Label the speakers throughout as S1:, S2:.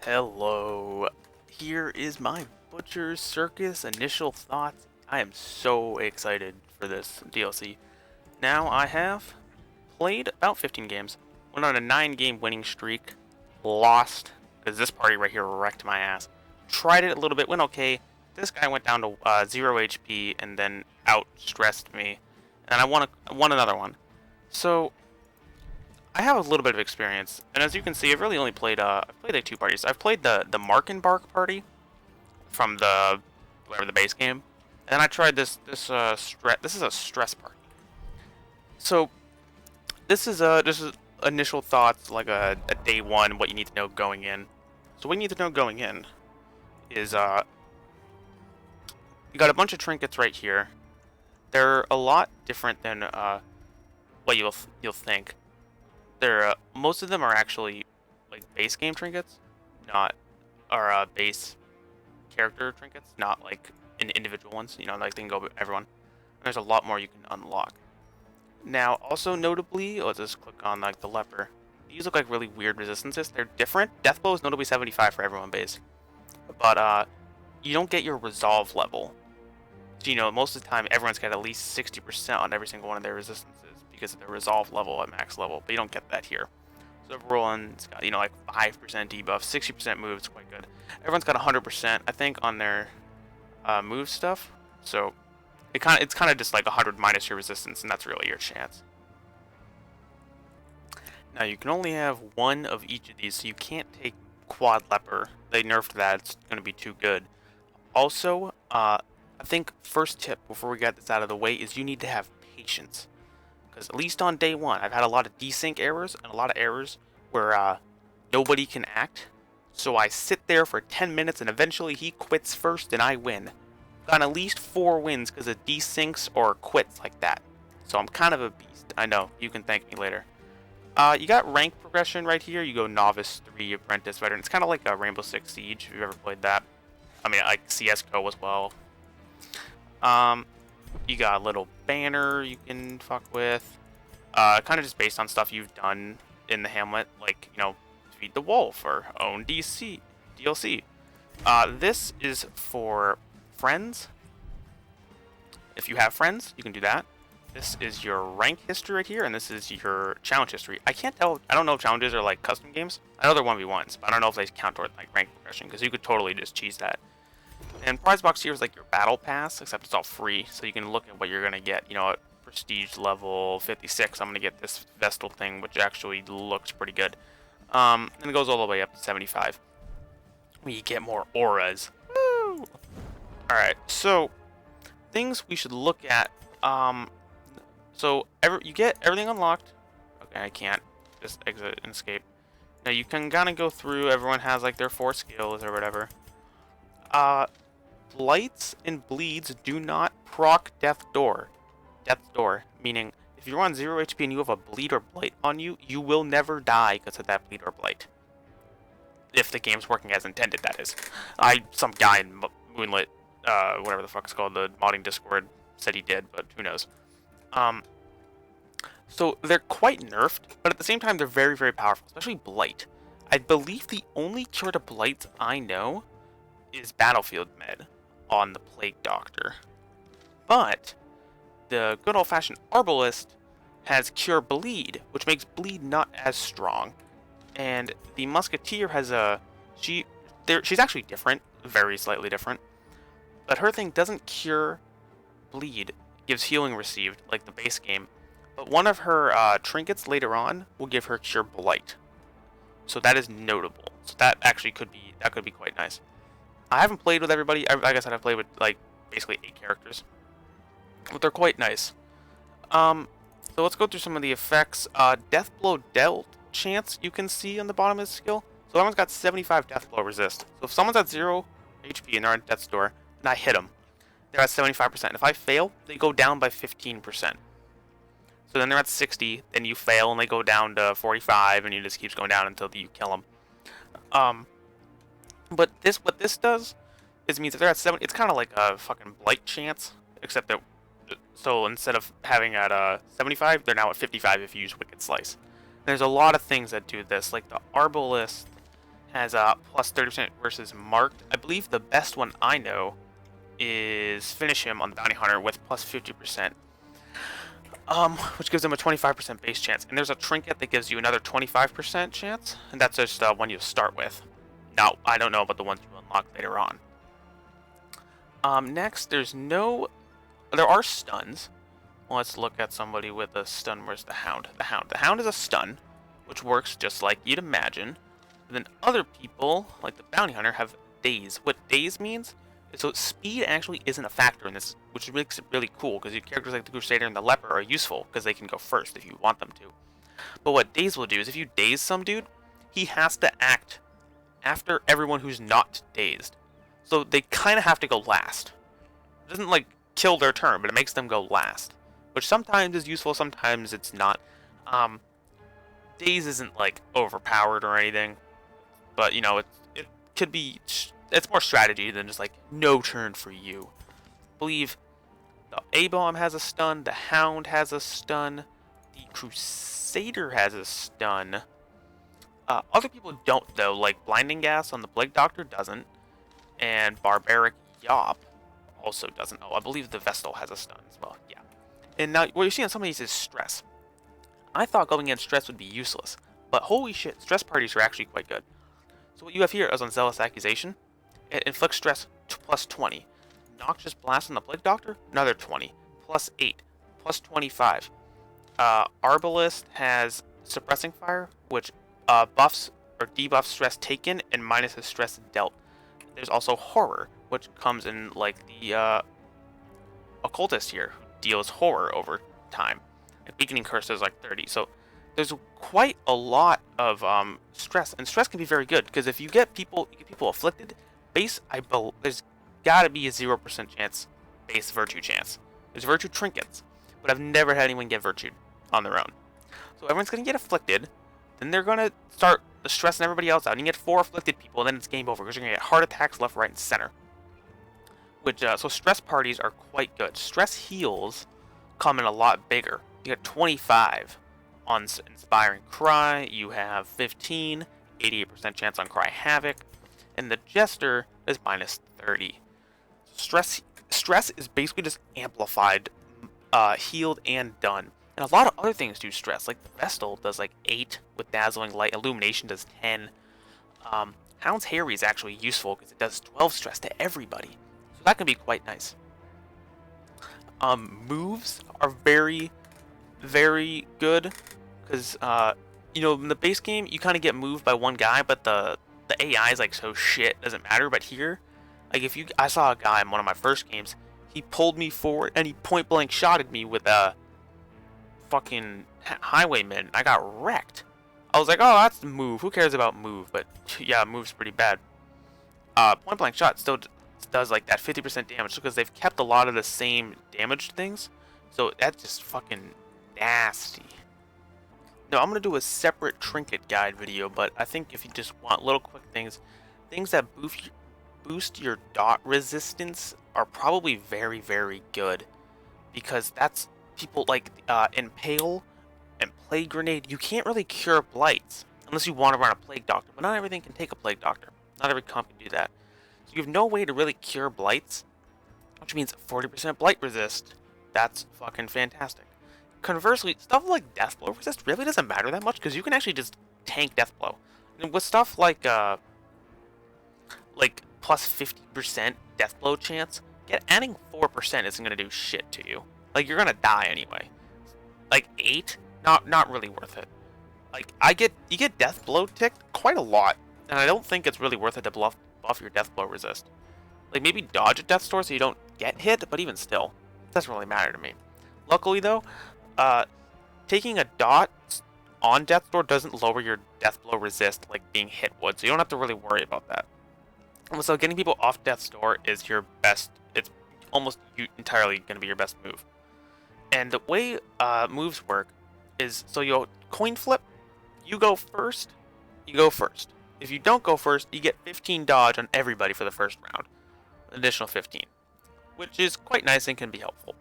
S1: Hello. Here is my Butcher Circus initial thoughts. I am so excited for this DLC. Now I have played about 15 games, went on a 9-game winning streak, lost, because this party right here wrecked my ass. Tried it a little bit, went okay. This guy went down to 0 HP and then outstressed me, and I won another one. So I have a little bit of experience, and as you can see, I've really only played I've played like two parties. I've played the Mark and Bark party from the whatever the base game, and I tried this is a stress party. So this is initial thoughts, like a day one, what you need to know going in. So what you need to know going in is you got a bunch of trinkets right here. They're a lot different than what you'll think. They're most of them are actually like base game trinkets, not or base character trinkets, not like individual ones. You know, like they can go with everyone. And there's a lot more you can unlock. Now, also notably, let's just click on like the leper. These look like really weird resistances. They're different. Death blow is notably 75 for everyone base, but you don't get your resolve level. So, you know, most of the time everyone's got at least 60% on every single one of their resistances because of their resolve level at max level, but you don't get that here. So everyone's got, you know, like 5% debuff, 60% move, it's quite good. Everyone's got 100%, I think, on their move stuff. So it's kind of just like 100 minus your resistance, and that's really your chance. Now you can only have one of each of these, so you can't take quad leper. They nerfed that; it's going to be too good. Also, I think first tip before we get this out of the way is you need to have patience. Because at least on day one, I've had a lot of desync errors and a lot of errors where nobody can act. So I sit there for 10 minutes and eventually he quits first and I win. Got at least 4 wins because of desyncs or quits like that. So I'm kind of a beast. I know, you can thank me later. You got rank progression right here. You go Novice 3, Apprentice, Veteran. It's kind of like a Rainbow Six Siege if you've ever played that. I mean, like CSGO as well. You got a little banner you can fuck with. Kind of just based on stuff you've done in the hamlet, like, you know, feed the wolf or own DLC. This is for friends. If you have friends, you can do that. This is your rank history right here, and this is your challenge history. I can't tell. I don't know if challenges are like custom games. I know they're 1v1s, but I don't know if they count toward like rank progression because you could totally just cheese that. And prize box here is like your battle pass, except it's all free, so you can look at what you're gonna get. You know, at prestige level 56, I'm gonna get this Vestal thing, which actually looks pretty good. And it goes all the way up to 75. We get more auras. Woo! All right, so things we should look at. You get everything unlocked. Okay, I can't just exit and escape. Now you can kind of go through. Everyone has like their 4 skills or whatever. Blights and bleeds do not proc Death's Door. Death's Door, meaning if you're on 0 HP and you have a bleed or blight on you, you will never die because of that bleed or blight. If the game's working as intended, that is. Some guy in Moonlit, whatever the fuck it's called, the modding Discord, said he did, but who knows. So they're quite nerfed, but at the same time they're very, very powerful, especially blight. I believe the only cure to blights I know is Battlefield Med on the Plague Doctor. But the good old-fashioned Arbalist has Cure Bleed, which makes Bleed not as strong. And the Musketeer has she's actually different, very slightly different. But her thing doesn't cure Bleed, gives healing received, like the base game. But one of her trinkets later on will give her Cure Blight. So that is notable. So that actually could be quite nice. I haven't played with everybody. Like I said, I've played with like basically 8 characters, but they're quite nice. So let's go through some of the effects. Death blow dealt chance you can see on the bottom of the skill. So everyone's got 75 death blow resist. So if someone's at 0 HP and they're on death's door, and I hit them, they're at 75%. If I fail, they go down by 15%. So then they're at 60, then you fail and they go down to 45, and it just keeps going down until you kill them. But what this does is means if they're at 70, it's kind of like a fucking blight chance, except that so instead of having at 75, they're now at 55 if you use Wicked Slice. And there's a lot of things that do this, like the Arbalist has a plus 30% versus marked. I believe the best one I know is Finish Him on the Bounty Hunter with plus 50%. Which gives them a 25% base chance. And there's a trinket that gives you another 25% chance, and that's just one you start with. Now, I don't know about the ones you unlock later on. Next, there are stuns. Well, let's look at somebody with a stun. Where's the Hound? The Hound is a stun, which works just like you'd imagine. And then other people, like the Bounty Hunter, have daze. What daze means? So speed actually isn't a factor in this, which makes it really cool, because your characters like the Crusader and the Leper are useful, because they can go first if you want them to. But what daze will do is if you daze some dude, he has to act after everyone who's not dazed. So they kind of have to go last. It doesn't, like, kill their turn, but it makes them go last. Which sometimes is useful, sometimes it's not. Daze isn't, like, overpowered or anything. But, you know, it could be... It's more strategy than just like, no turn for you. I believe the A-Bomb has a stun, the Hound has a stun, the Crusader has a stun. Other people don't though, like Blinding Gas on the Plague Doctor doesn't, and Barbaric Yop also doesn't. Oh, I believe the Vestal has a stun as well, yeah. And now, what you're seeing on some of these is Stress. I thought going in Stress would be useless, but holy shit, Stress parties are actually quite good. So what you have here is on Zealous Accusation. It inflicts stress plus 20. Noxious Blast on the Plague Doctor, another 20. Plus 8. Plus 25. Arbalist has Suppressing Fire, which buffs or debuffs stress taken and minuses stress dealt. There's also Horror, which comes in like the Occultist here, who deals horror over time. And Beaconing Curse is like 30. So there's quite a lot of stress, and stress can be very good, because if you get people afflicted, base, there's gotta be a 0% chance base virtue chance. There's virtue trinkets, but I've never had anyone get virtued on their own. So everyone's gonna get afflicted, then they're gonna start stressing everybody else out, and you get 4 afflicted people, and then it's game over, because you're gonna get heart attacks left, right, and center. So stress parties are quite good. Stress heals come in a lot bigger. You get 25 on Inspiring Cry, you have 15, 88% chance on Cry Havoc, and the Jester is minus 30. Stress is basically just amplified, healed, and done. And a lot of other things do stress, like the Vestal does like 8 with Dazzling Light, Illumination does 10. Hound's Harry is actually useful because it does 12 stress to everybody, so that can be quite nice. Moves are very, very good, because you know, in the base game you kind of get moved by one guy, but the AI is like so shit, doesn't matter. But here, like I saw a guy in one of my first games, he pulled me forward and he point blank shotted me with a fucking highwayman. I got wrecked. I was like, oh, that's the move. Who cares about move? But yeah, move's pretty bad. Point blank shot still does like that 50% damage because they've kept a lot of the same damaged things. So that's just fucking nasty. Now, I'm going to do a separate trinket guide video, but I think if you just want little quick things that boost your dot resistance are probably very, very good. Because that's people like Impale and Plague Grenade. You can't really cure blights unless you want to run a Plague Doctor, but not everything can take a Plague Doctor. Not every comp can do that. So you have no way to really cure blights, which means 40% blight resist. That's fucking fantastic. Conversely, stuff like Deathblow resist really doesn't matter that much, because you can actually just tank Deathblow. And with stuff like plus 50% Deathblow chance, adding 4% isn't gonna do shit to you. Like, you're gonna die anyway. Like 8, not really worth it. Like you get Deathblow ticked quite a lot, and I don't think it's really worth it to buff your Deathblow resist. Like maybe dodge a Death Store so you don't get hit, but even still, it doesn't really matter to me. Luckily though, taking a dot on Death Door doesn't lower your Deathblow resist like being hit would, so you don't have to really worry about that. So getting people off Death's Door is your best, it's almost entirely going to be your best move. And the way moves work is, so you coin flip, you go first. If you don't go first, you get 15 dodge on everybody for the first round. An additional 15. Which is quite nice and can be helpful.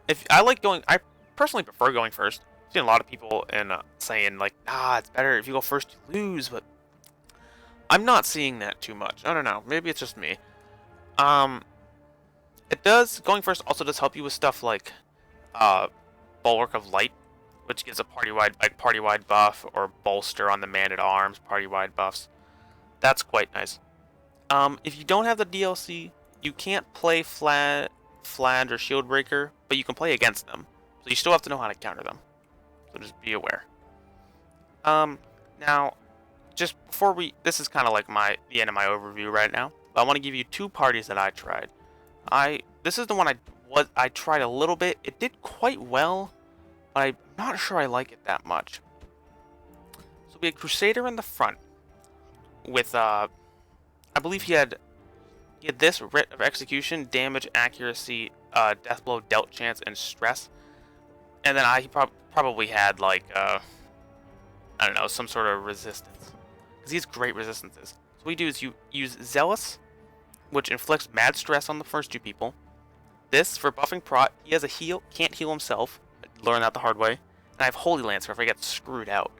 S1: I personally prefer going first. I've seen a lot of people saying like, it's better if you go first, you lose, but I'm not seeing that too much. I don't know. Maybe it's just me. Um, it does, going first also does help you with stuff like Bulwark of Light, which gives a party-wide buff, or Bolster on the Man-at-Arms, party-wide buffs. That's quite nice. If you don't have the DLC, you can't play Flange or Shieldbreaker, but you can play against them. So you still have to know how to counter them. So just be aware. Now, just before this is kind of like the end of my overview right now. But I want to give you 2 parties that I tried. This is the one I tried a little bit. It did quite well, but I'm not sure I like it that much. So we had Crusader in the front with I believe he had this Writ of Execution, damage, accuracy, death blow, dealt chance, and stress. And then he probably had like I don't know, some sort of resistance, because he has great resistances. So what you do is you use Zealous, which inflicts mad stress on the first 2 people. This for buffing Prot. He has a heal, can't heal himself. I learned that the hard way. And I have Holy Lance for if I get screwed out.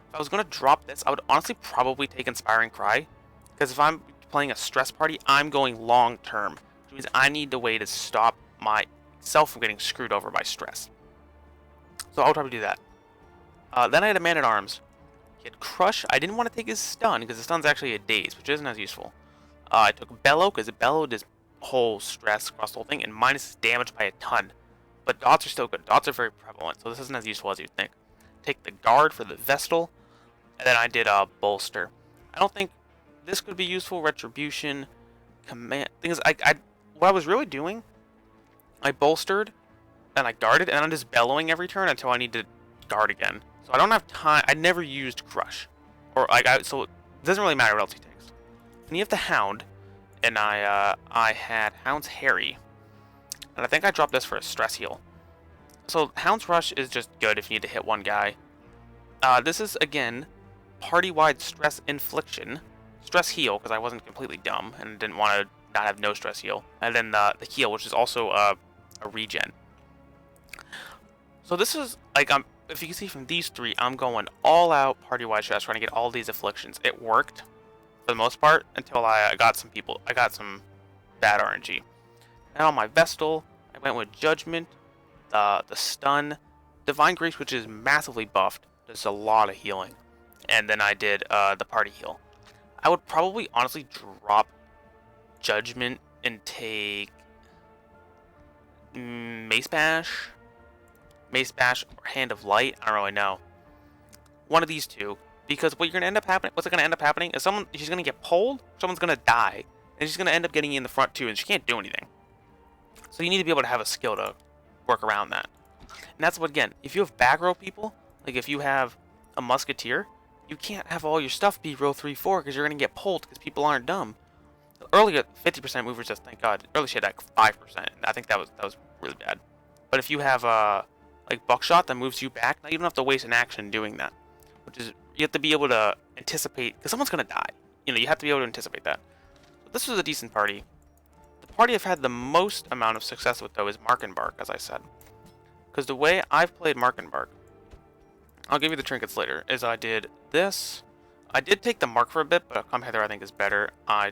S1: If I was gonna drop this, I would honestly probably take Inspiring Cry, because if I'm playing a stress party, I'm going long term, which means I need a way to stop myself from getting screwed over by stress. So I'll probably do that. Then I had a Man-at-Arms. He had Crush. I didn't want to take his stun, because his stun's actually a daze, which isn't as useful. I took Bellow, because Bellow does whole stress across the whole thing, and minuses damage by a ton. But dots are still good. Dots are very prevalent, so this isn't as useful as you'd think. Take the Guard for the Vestal, and then I did Bolster. I don't think this could be useful. Retribution, Command. Thing is, what I was really doing, I bolstered, and I guarded, and I'm just bellowing every turn until I need to guard again. So I don't have time. I never used Crush, or so it doesn't really matter what else he takes. And you have the Hound, and I had Hound's Harry, and I think I dropped this for a stress heal. So Hound's Rush is just good if you need to hit one guy. This is again party-wide stress infliction, stress heal, because I wasn't completely dumb and didn't want to not have no stress heal, and then the heal, which is also a regen. So this is like if you can see from these 3, I'm going all out party-wide stress, trying to get all these afflictions. It worked for the most part until I got some bad RNG. And on my Vestal, I went with Judgment, the Stun, Divine Grace, which is massively buffed, does a lot of healing, and then I did the party heal. I would probably honestly drop Judgment and take Mace Bash, or Hand of Light. I don't really know. One of these 2, because what's going to end up happening is she's going to get pulled, someone's going to die, and she's going to end up getting in the front too, and she can't do anything. So you need to be able to have a skill to work around that. And that's what, again, if you have back row people, like if you have a Musketeer, you can't have all your stuff be row 3-4, because you're going to get pulled, because people aren't dumb. Earlier, 50% movers, just thank God. Earlier she had like 5%. I think that was really bad. But if you have like Buckshot that moves you back, now you don't have to waste an action doing that. Which is, you have to be able to anticipate, because someone's going to die. You have to be able to anticipate that. So this was a decent party. The party I've had the most amount of success with, though, is Mark and Bark, as I said. Because the way I've played Mark and Bark, I'll give you the trinkets later, is I did this. I did take the Mark for a bit, but Come Hither I think is better. I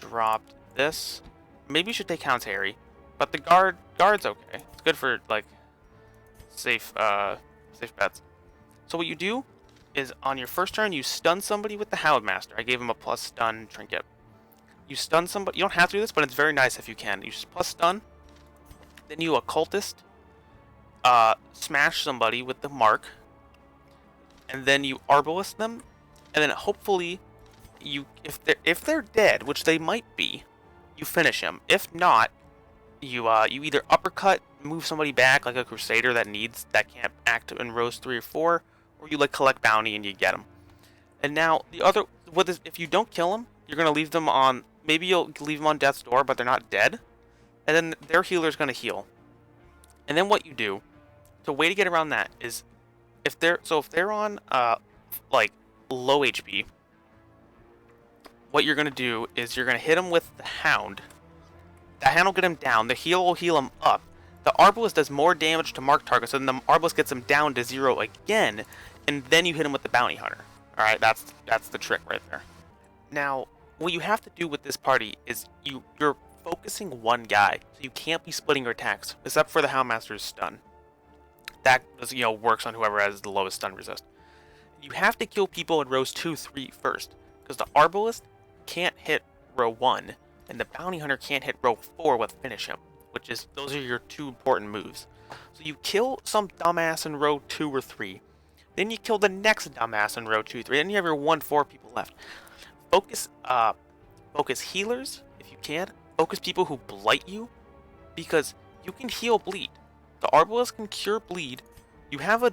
S1: dropped this. Maybe you should take Hound's Harry, but the Guard's okay. It's good for, like, safe bets. So what you do is on your first turn, you stun somebody with the Houndmaster. I gave him a plus stun trinket. You stun somebody. You don't have to do this, but it's very nice if you can. You just plus stun. Then you Occultist. Smash somebody with the Mark. And then you Arbalest them. And then hopefully, if they're dead, which they might be, you finish him. If not, you either uppercut, move somebody back like a Crusader that can't act in rows 3 or 4, or you like collect bounty and you get them. And now if you don't kill them, you're gonna leave them on. Maybe you'll leave them on death's door, but they're not dead. And then their healer's gonna heal. And then what you do, the way to get around that is, if they're on like low HP, what you're gonna do is you're gonna hit them with the Hound. The Hound will get him down. The heal will heal him up. The Arbalest does more damage to marked targets, so then the Arbalest gets him down to 0 again, and then you hit him with the Bounty Hunter. All right, that's the trick right there. Now, what you have to do with this party is you're focusing one guy, so you can't be splitting your attacks, except for the Houndmaster's stun. That works on whoever has the lowest stun resist. You have to kill people in rows 2, 3 first, because the Arbalist can't hit row 1, and the Bounty Hunter can't hit row 4 with Finish Him, those are your two important moves. So you kill some dumbass in row 2 or 3, then you kill the next dumbass in row 2, 3, then you have your 1-4 people left. Focus healers, if you can. Focus people who blight you, because you can heal bleed. The Arbalist can cure bleed. You have a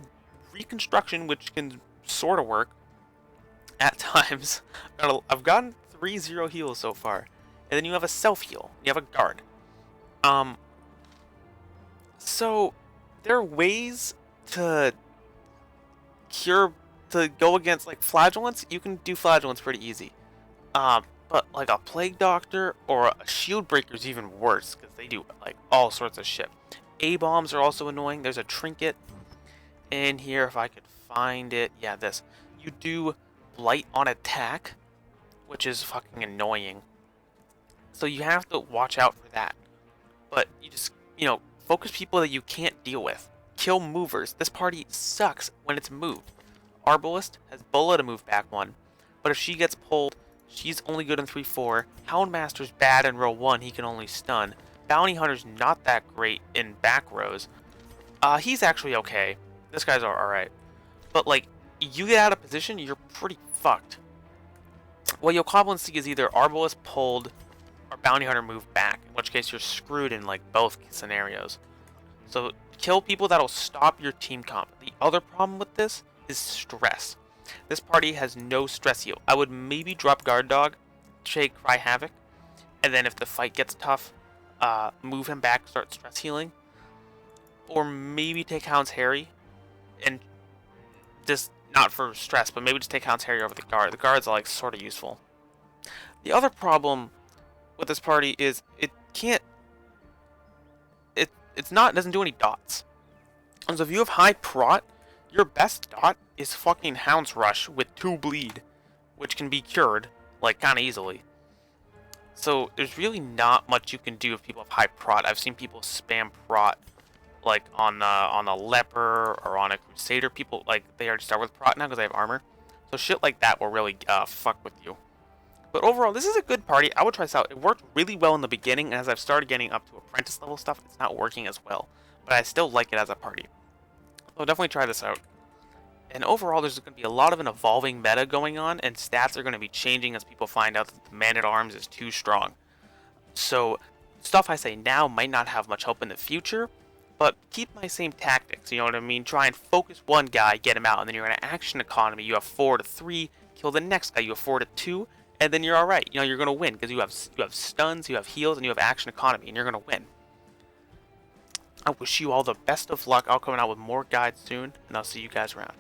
S1: reconstruction, which can sort of work at times. I've gotten 3-0 heals so far. And then you have a self-heal. You have a guard. So there are ways to go against like flagellants. You can do flagellants pretty easy. But like a plague doctor or a shield breaker is even worse, because they do like all sorts of shit. A-bombs are also annoying. There's a trinket in here, if I could find it. Yeah, this. You do blight on attack, which is fucking annoying. So you have to watch out for that. But you just, focus people that you can't deal with. Kill movers. This party sucks when it's moved. Arbalist has Bola to move back 1, but if she gets pulled, she's only good in 3-4. Houndmaster's bad in row 1, he can only stun. Bounty Hunter's not that great in back rows. He's actually okay. This guy's alright. But like, you get out of position, you're pretty fucked. What you'll commonly see is either Arbalist pulled or Bounty Hunter moved back, in which case you're screwed in like both scenarios. So kill people that'll stop your team comp. The other problem with this is stress. This party has no stress heal. I would maybe drop Guard Dog, take Cry Havoc, and then if the fight gets tough, move him back, start stress healing. Or maybe take Hound's Harry, and just, not for stress, but maybe just take Hound's Harry over the Guard. The Guard's like sort of useful. The other problem with this party is it doesn't do any dots. And so if you have high prot, your best dot is fucking Hound's Rush with 2 bleed, which can be cured, like, kinda easily. So there's really not much you can do if people have high prot. I've seen people spam prot, like, on a Leper or on a Crusader. People, like, they already start with prot now because they have armor. So shit like that will really fuck with you. But overall, this is a good party. I would try this out. It worked really well in the beginning, and as I've started getting up to apprentice level stuff, it's not working as well. But I still like it as a party. So definitely try this out. And overall, there's going to be a lot of an evolving meta going on, and stats are going to be changing as people find out that the Man-at-Arms is too strong. So stuff I say now might not have much hope in the future, but keep my same tactics, you know what I mean? Try and focus one guy, get him out, and then you're in an action economy. You have 4-3, kill the next guy, you have 4-2, and then you're alright. You know, you're going to win, because you have stuns, you have heals, and you have action economy, and you're going to win. I wish you all the best of luck. I'll come out with more guides soon, and I'll see you guys around.